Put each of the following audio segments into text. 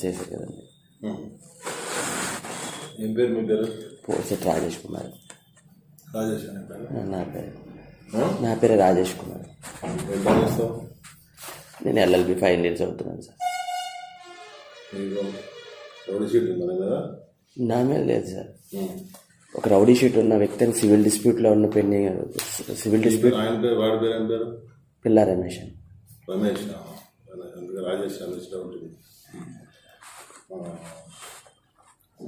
చేశారు కదండి. ఏం పేరు మీ పేరు? పోల్సెట్ రాజేష్ కుమార్. రాజేష్ అనే పేరు? నా పేరు రాజేష్ కుమార్. ఏం పని చేస్తావు? నేను ఎల్ఎల్బి ఫైనల్ ఇయర్ చదువుతున్నాను సార్. నీకు రౌడీ షీట్ ఉందా కదా? నా మీద లేదు సార్. ఒక రౌడీ షీట్ ఉన్న వ్యక్తిని సివిల్ డిస్ప్యూట్లో ఉన్న పెండింగ్ సివిల్ డిస్ప్యూట్. ఆయన పేరు, వాడి పేరు ఏం పేరు? పిల్లా రమేష్. రమేష్. అందుకే రాజేష్ రమేష్ ఉంటుంది.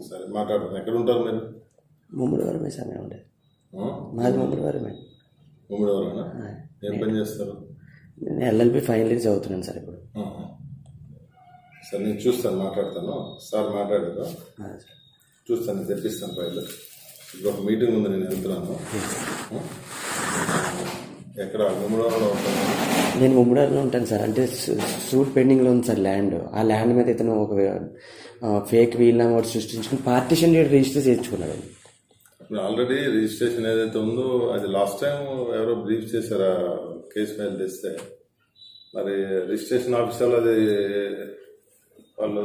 సరే మాట్లాడతాను. ఎక్కడ ఉంటారు మీరు? ముమ్మడివరమే సార్. మేము ఉండేది మాది ముమ్మడివరమే. ముమ్మడివరమేనా? ఏం పని చేస్తారు? నేను ఎల్ఎల్బి ఫైనల్ ఇయర్ చదువుతున్నాను సార్ ఇప్పుడు. సరే నేను చూస్తాను, మాట్లాడతాను. సార్ మాట్లాడారు, చూస్తాను, తెప్పిస్తాను ఫైల్. ఇప్పుడు ఒక మీటింగ్ ఉంది, నేను వెళ్తున్నాను. ఎక్కడ? ముమ్మడివరంలో ఉంటాను. నేను ముమ్మడివరంలో ఉంటాను సార్. అంటే సూట్ పెండింగ్లో ఉంది సార్ ల్యాండ్. ఆ ల్యాండ్ మీద ఇతను ఒక ఫేక్ వీల్నామా ఒకటి సృష్టించుకుని పార్టీషన్ రిజిస్టర్ చేయించుకున్నాడు. ఇప్పుడు ఆల్రెడీ రిజిస్ట్రేషన్ ఏదైతే ఉందో అది లాస్ట్ టైం ఎవరో బ్రీఫ్ చేశారు కేసు ఫైల్ తెస్తే. మరి రిజిస్ట్రేషన్ ఆఫీసర్లు అది వాళ్ళు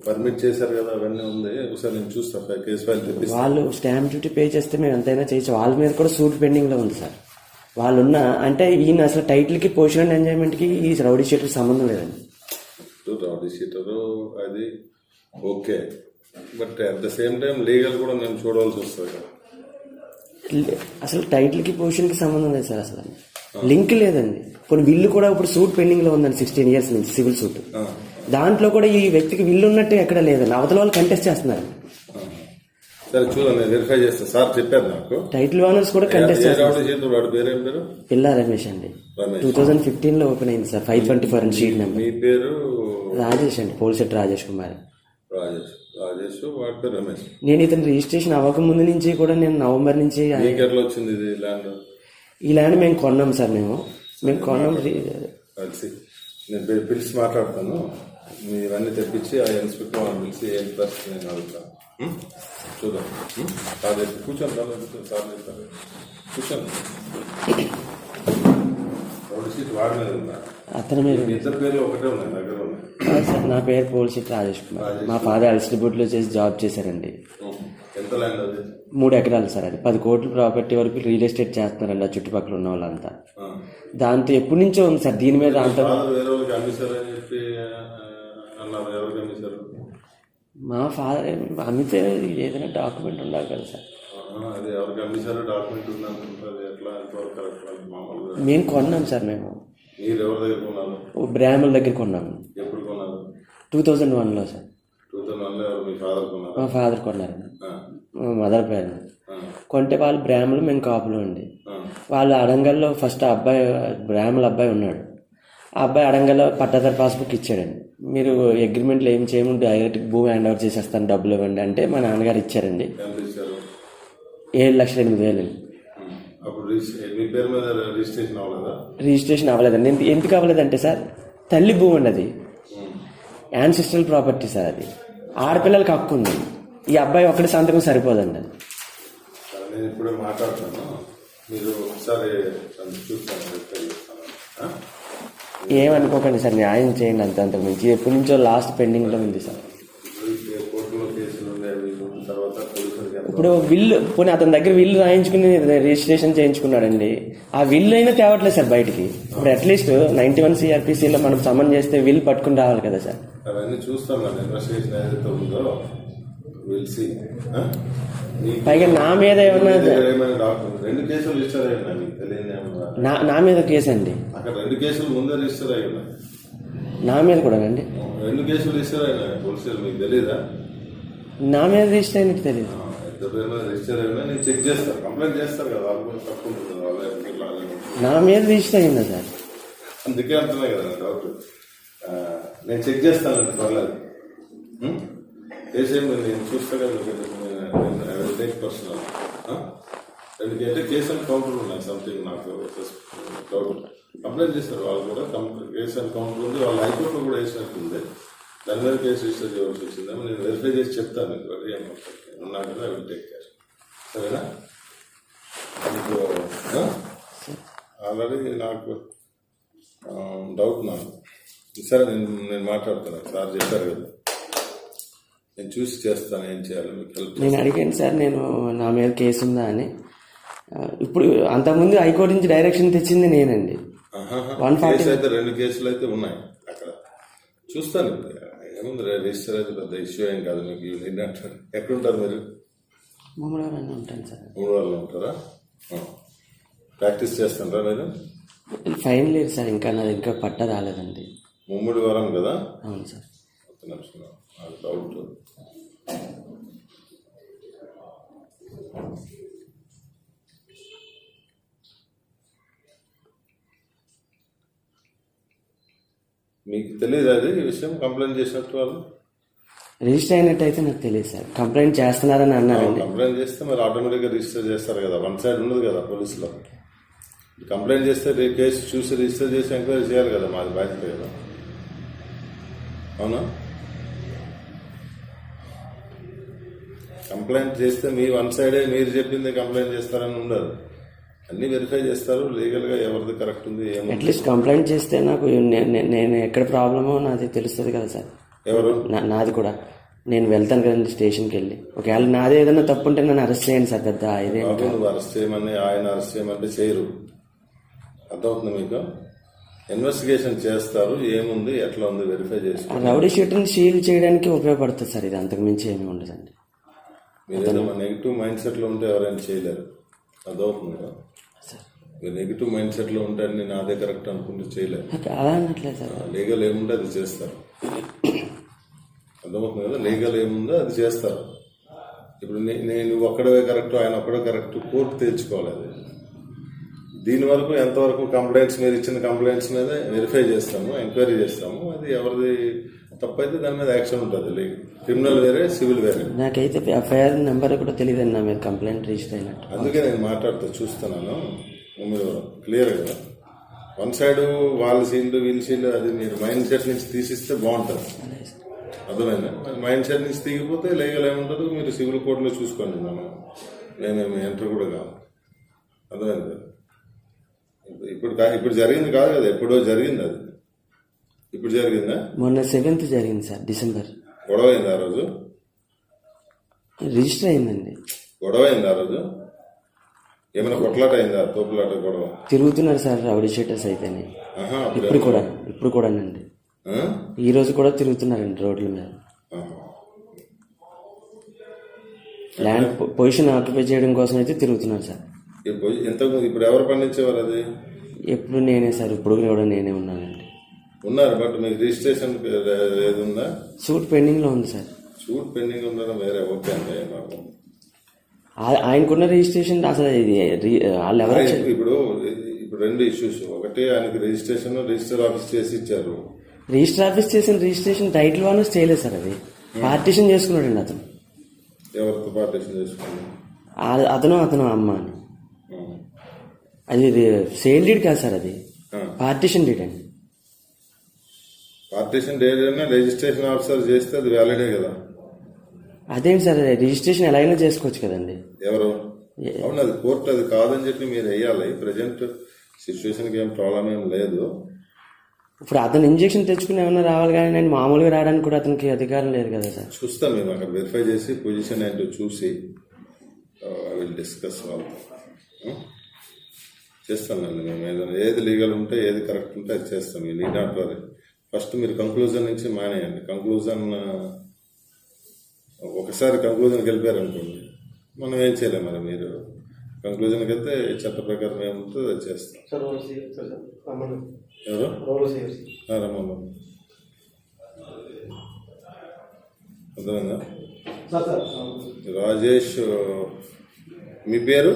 పర్మిట్ చేశారు కదా, అవన్నీ ఉంది. ఒకసారి నేను చూస్తాను, కేసు ఫైల్ తెప్పిస్తాను. వాళ్ళు స్టాంప్ డ్యూటీ పే చేస్తే మేము ఎంతైనా చేయొచ్చు. వాళ్ళ మీద కూడా సూట్ పెండింగ్లో ఉంది సార్. వాళ్ళున్న అంటే ఈయన అసలు టైటిల్కి పొజిషన్ అండ్ ఎంజాయ్మెంట్కి ఈ రౌడీ షీటర్కి సంబంధం లేదండి. రౌడీ షీటరు అది okay, but at the same time legal కూడా మేము చూడవలసి వస్తుంది కదా. అసలు టైటిల్కి పొజిషన్కి సంబంధం లేదు సార్. అసలు లింక్ లేదండి. కొన్ని విల్లు కూడా ఇప్పుడు సూట్ పెండింగ్లో ఉందండి 16 years నుంచి, సివిల్ సూట్. దాంట్లో కూడా ఈ వ్యక్తికి విల్లు ఉన్నట్టు ఎక్కడ లేదండి. అవతల వాళ్ళు కంటెస్ట్ చేస్తున్నారు. సరే చూడండి, వెరిఫై చేస్తాను. సార్ చెప్పారు నాకు. టైటిల్ ఓనర్స్ కూడా కంటెస్ట్ చేస్తారు. వాడి పేరు ఏం పేరు? పిల్లా రమేష్ అండి. 2015లో ఓపెన్ అయింది సార్. 524 అని షీట్ నెంబర్. మీ పేరు? రాజేష్ అండి. పోల్సెట్ రాజేష్ కుమార్. రాజేష్. వాడి పేరు రమేష్. నేను ఇతను రిజిస్ట్రేషన్ అవ్వక ముందు నుంచి కూడా నేను నవంబర్ నుంచి. ఎట్లా వచ్చింది ఇది ల్యాండ్? ఈ ల్యాండ్ మేము కొన్నాం సార్. మేము కొన్నాం. కలిసి నేను పిలిచి మాట్లాడతాను. మీవన్నీ తెప్పించి ఆ ఇన్స్పెక్టర్ వాళ్ళని పిలిచి ఏం పరిస్థితి నేను అడుగుతాను. చూద్దాం. సార్ చెప్పి కూర్చోండి. సార్ చెప్తారు, కూర్చోండి. రౌడీ షీట్ వాడి మీద ఉందా? అతని మీద. ఇద్దరు పేర్లు ఒకటే ఉన్నాయి, దగ్గర ఉన్నాయి సార్. నా పేరు పోల్సెట్ రాజేష్ కుమార్. మా ఫాదర్ డిస్ట్రిబ్యూట్లో చేసి జాబ్ చేశారండి. ఎంత ల్యాండ్ అది? 3 ఎకరాలు సార్. అది 10 కోట్ల ప్రాపర్టీ వరకు రియల్ ఎస్టేట్ చేస్తున్నారండి ఆ చుట్టుపక్కల ఉన్న వాళ్ళంతా. దాంతో ఎప్పటి నుంచో ఉంది సార్. దీని మీద అంత వేరే వాళ్ళకి అమ్మిస్తారని చెప్పి అన్నారు. ఎవరికి అమ్మిస్తారు? మా ఫాదర్ అమ్మితే ఏదైనా డాక్యుమెంట్ ఉండాలి కదా సార్. అది ఎవరికి అమ్మిస్తారో డాక్యుమెంట్ ఉందనుకుంటుంది. ఎట్లా ఎంతవరకు కరెక్ట్? మామూలుగా మేము కొన్నాం సార్. మేము మీరు ఎవరి దగ్గర కొన్నారు? బ్రాహ్మణుల దగ్గర కొన్నాము. ఎప్పుడు కొన్నారు? 2001లో సార్. 2001లో ఎవరు? మీ ఫాదర్ కొన్నారు? మా ఫాదర్ కొన్నారు. మా మదర్ పేరు కొంటే వాళ్ళు బ్రాహ్మణులు, మేము కాపులు అండి. వాళ్ళు అడంగల్లో ఫస్ట్ అబ్బాయి బ్రాహ్మణుల అబ్బాయి ఉన్నాడు. ఆ అబ్బాయి అడంగల్లో పట్టాదారు పాస్బుక్ ఇచ్చాడండి. మీరు అగ్రిమెంట్లో ఏం చేయము, డైరెక్ట్ భూమి హ్యాండ్ ఓవర్ చేసేస్తాను, డబ్బులు ఇవ్వండి అంటే మా నాన్నగారు ఇచ్చారండి. 7,08,000 రిజిస్ట్రేషన్ అవ్వలేదండి. ఎందుకు అవ్వలేదంటే సార్, తల్లి భూమి అండి అది. Ancestral property sir. అది ఆడపిల్లలకి హక్కు ఉంది. ఈ అబ్బాయి ఒక్కడి సంతకం సరిపోదండి. అది నేను ఇప్పుడే మాట్లాడతాను, మీరు ఒకసారి చూస్తాను. ఏమనుకోకండి సార్, న్యాయం చేయండి. అంతకు మించి ఎప్పటి నుంచో లాస్ట్ పెండింగ్లో ఉంది సార్. ఇప్పుడు విల్లు పోనీ అతని దగ్గర విల్లు రాయించుకుని రిజిస్ట్రేషన్ చేయించుకున్నాడండి. ఆ విల్లు అయినా తేవట్లేదు సార్ బయటికి. ఇప్పుడు అట్లీస్ట్ 91 CRPCలో మనం సమన్ చేస్తే విల్ పట్టుకుని రావాలి కదా సార్. అవన్నీ చూస్తాం. ఇన్వెస్టిగేషన్ ఏదైతే ఉందో పైగా నా మీద ఏమన్నా 2 కేసులు రిజిస్టర్ అయ్యి ఉన్నాయి. మీకు తెలియదు? నా మీద కేసు అండి. అక్కడ 2 కేసులు ముందే రిజిస్టర్ అయ్యి ఉన్నాయి. నా మీద కూడా అండి 2 కేసులు రిజిస్టర్ అయినాయి పోలీసులు. మీకు తెలీదా? నా మీద రిజిస్టర్ అయినట్టు తెలియదు. ఇద్దరు పేరు మీద రిజిస్టర్ అయినా నేను చెక్ చేస్తాను. కంప్లైంట్ చేస్తారు కదా, వాళ్ళు తక్కువ ఉంటుంది. నా మీద రిజిస్టర్ అయిందా సార్? అందుకే అంటున్నాయి కదా డౌట్. నేను చెక్ చేస్తానండి, పర్లేదు. కేసు నేను చూస్తా కదా, టేక్ పర్సనల్. ఎందుకంటే కేసు అండ్ కౌంటర్ ఉన్నాయి. సంథింగ్ నాకు డౌట్. కంప్లైంట్ చేస్తారు వాళ్ళు కూడా. కేసు అండ్ కౌంటర్ ఉంది. వాళ్ళు హైకోర్టులో కూడా వేసినట్టుంది. దాని మీద కేసు రిజిస్టర్ చేయవలసి వచ్చిందేమో. నేను వెరిఫై చేసి చెప్తాను మీకు. ఉన్నా కదా, ఐ విల్ టేక్ కేర్. సరేనా? మీకు ఆల్రెడీ నాకు డౌట్ నాకు. సరే నేను మాట్లాడుతాను. సార్ చెప్పారు కదా. నేను చూసి చేస్తాను, ఏం చేయాలి మీకు హెల్ప్ నేను అడిగాను సార్, నేను నా మీద కేసు ఉందా అని. ఇప్పుడు అంతకుముందు హైకోర్టు నుంచి డైరెక్షన్ తెచ్చింది నేనండి. 140 కేసు అయితే 2 కేసులు అయితే ఉన్నాయి అక్కడ. చూస్తాను ఏముంది, రిజిస్టర్ అయితే పెద్ద ఇష్యూ ఏం కాదు మీకు. ఏంటంటారు, ఎక్కడుంటారు మీరు? ముమ్మడివాడని ఉంటాను సార్. 3 వాళ్ళు ఉంటారా? ప్రాక్టీస్ చేస్తుంటారా మీరు? ఫైన్ లేదు సార్, ఇంకా నాది ఇంకా పట్ట రాలేదండి. ముమ్మడి వారం కదా? అవును సార్. ఒక నిమిషం, నాకు డౌట్. మీకు తెలియదు అది ఈ విషయం, కంప్లైంట్ చేసినట్టు వాళ్ళు? రిజిస్టర్ అయినట్టయితే నాకు తెలియదు సార్. కంప్లైంట్ చేస్తున్నారని అన్నారండి. కంప్లైంట్ చేస్తే మరి ఆటోమేటిక్గా రిజిస్టర్ చేస్తారు కదా, వన్ సైడ్ ఉండదు కదా పోలీసులో. కంప్లైంట్ చేస్తే కేసు చూసి రిజిస్టర్ చేసి ఎంక్వైరీ చేయాలి కదా, మాది బాధ్యత కదా. అవునా? కంప్లైంట్ చేస్తే మీ వన్ సైడే మీరు చెప్పింది కంప్లైంట్ చేస్తారని ఉండదు. అన్నీ వెరిఫై చేస్తారు లీగల్గా, ఎవరిది కరెక్ట్ ఉంది ఏమో. అట్లీస్ట్ కంప్లైంట్ చేస్తే నాకు నేను ఎక్కడ ప్రాబ్లమో నాది తెలుస్తుంది కదా సార్. ఎవరు? నాది కూడా. నేను వెళ్తాను కదండి స్టేషన్కి వెళ్ళి. ఒకవేళ నాదే ఏదైనా తప్పు ఉంటే నన్ను అరెస్ట్ చేయండి సార్. పెద్ద ఇదే నువ్వు అరెస్ట్ చేయమని ఆయన అరెస్ట్ చేయమంటే చేయరు. అర్థమవుతుంది మీకు? ఇన్వెస్టిగేషన్ చేస్తారు, ఏముంది ఎట్లా ఉంది వెరిఫై చేస్తారు. రౌడీ షీట్ని సీల్ చేయడానికి ఉపయోగపడుతుంది సార్. ఇది అంతకు మించి ఏమి ఉండదండి. మీరు ఏదైనా నెగిటివ్ మైండ్ సెట్లో ఉంటే ఎవరైనా చేయలేరు. అర్థమవుతుంది కదా? మీరు నెగిటివ్ మైండ్ సెట్లో ఉంటే అన్ని నాదే కరెక్ట్ అనుకుంటే చేయలేరు. అలా అనట్లేదు సార్. లీగల్ ఏముందో అది చేస్తారు. అర్థమవుతుంది కదా? లీగల్ ఏముందో అది చేస్తారు. ఇప్పుడు నేను ఒక్కడే కరెక్ట్, ఆయన ఒక్కడే కరెక్ట్, కోర్టు తేల్చుకోవాలి. అది దీని వరకు ఎంతవరకు కంప్లైంట్స్, మీరు ఇచ్చిన కంప్లైంట్స్ మీద వెరిఫై చేస్తాము, ఎంక్వైరీ చేస్తాము. అది ఎవరిది తప్పైతే దాని మీద యాక్షన్ ఉంటుంది. క్రిమినల్ వేరే, సివిల్ వేరే. నాకైతే ఎఫ్ఐఆర్ నెంబర్ కూడా తెలియదండి నా మీద కంప్లైంట్ రిజిస్టర్ అయినట్టు. అందుకే నేను మాట్లాడుతూ చూస్తున్నాను. మీరు క్లియర్ కదా, వన్ సైడ్ వాళ్ళ సీన్లు వీళ్ళ సీన్లు అది మీరు మైండ్ సెట్ నుంచి తీసిస్తే బాగుంటుంది. అర్థమైందా? మైండ్ సెట్ నుంచి తీగిపోతే లీగల్ ఏముంటుంది, మీరు సివిల్ కోర్టులో చూసుకోండి. మేమేమి ఎంటర్ కూడా కాదు. అర్థమైంది కదా? ఇప్పుడు జరిగింది కాదు కదా, ఎప్పుడో జరిగింది అది. ఇప్పుడు జరిగిందా? మొన్న 7th జరిగింది సార్, డిసెంబర్. గొడవ అయింది ఆ రోజు? రిజిస్టర్ అయిందండి. గొడవ అయింది ఆ రోజు? ఏమైనా కొట్లాట అయిందా? తోపులాట గొడవ? తిరుగుతున్నారు సార్ రౌడీ షీటర్స్ అయితేనే. ఇప్పుడు కూడానండి. ఈ రోజు కూడా తిరుగుతున్నారండి రోడ్ల మీద. ల్యాండ్ పొజిషన్ ఆక్యుపై చేయడం కోసం అయితే తిరుగుతున్నారు సార్. ఇప్పుడు ఎవరు పండించేవారు అది? ఎప్పుడు నేనే సార్. ఇప్పుడు కూడా నేనే ఉన్నానండి. ఉన్నారు, బట్ మీకు రిజిస్ట్రేషన్ ఏది ఉందా? సూట్ పెండింగ్ లో ఉంది సార్. సూట్ పెండింగ్ ఉండడం వేరే. ఓకే అండి. ఆయనకున్న రిజిస్ట్రేషన్ అసలు వాళ్ళు ఎవరు? ఇప్పుడు 2 ఇష్యూస్. ఒకటి, ఆయనకి రిజిస్టర్ ఆఫీస్ చేసి ఇచ్చారు. రిజిస్టర్ ఆఫీస్ చేసిన రిజిస్ట్రేషన్ టైటిల్ వన్ చేయలేదు సార్. అది పార్టీషన్ చేసుకున్నాడండి అతను. ఎవరితో పార్టీషన్ చేసుకున్నాడు? అతను అమ్మ అని. అది సేల్ డీడ్ కాదు సార్, అది పార్టీషన్ డీడ్ అండి. పార్టీషన్ డీడ్ అయినా రిజిస్ట్రేషన్ ఆఫీసర్ చేస్తే అది వ్యాలిడే కదా. అదేంటి సార్, రిజిస్ట్రేషన్ ఎలా అయినా చేసుకోవచ్చు కదండి. ఎవరు? అవును, అది కోర్టు అది కాదని చెప్పి మీరు వేయాలి. ప్రజెంట్ సిచ్యువేషన్కి ఏం ప్రాబ్లం ఏం లేదు. ఇప్పుడు అతను ఇంజక్షన్ తెచ్చుకుని ఏమైనా రావాలి, కానీ నేను మామూలుగా రావడానికి కూడా అతనికి అధికారం లేదు కదా సార్. చూస్తాం మేము అక్కడ వెరిఫై చేసి పొజిషన్ ఏంటో చూసి ఐ విల్ డిస్కస్ వాళ్ళతో చేస్తానండి. మేము ఏది లీగల్ ఉంటే, ఏది కరెక్ట్ ఉంటే అది చేస్తాం. ఈ నీడ్ నాట్ వరీ. ఫస్ట్ మీరు కంక్లూజన్ నుంచి మానేయండి. కంక్లూజన్ ఒకసారి కంక్లూజన్కి వెళ్ళిపోయారనుకోండి, మనం ఏం చేయలేం. మరి మీరు కంక్లూజన్కి వెళ్తే చట్ట ప్రకారం ఏముంటుందో అది చేస్తాం. ఎవరు? రమ్మమ్మ. అర్థమైందా? రాజేష్. మీ పేరు?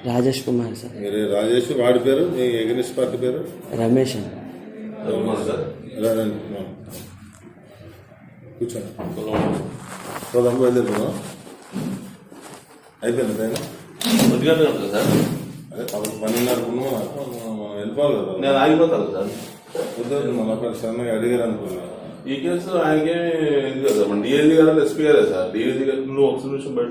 రాజేష్ కుమార్ సార్. మీరు రాజేష్. వాడి పేరు, మీ ఎగ్నిస్ట్ పార్టీ పేరు? రమేష్ అండి. కూర్చోండి. పోదాం, బయలుదేరుకున్నాం. అయిపోయింది టైం. అదే 12:30 వెళ్ళిపోవాలి కదా. నేను ఆగిపోతాను సార్. వద్దు, మన సన్నగా అడిగారు అనుకున్నా. ఈ కేసు ఆయనకే ఇది కదా, మన డిఐజీ గారు ఎస్పీ గారే సార్. డిఐజీ గారు నువ్వు ఒక నిమిషం బయట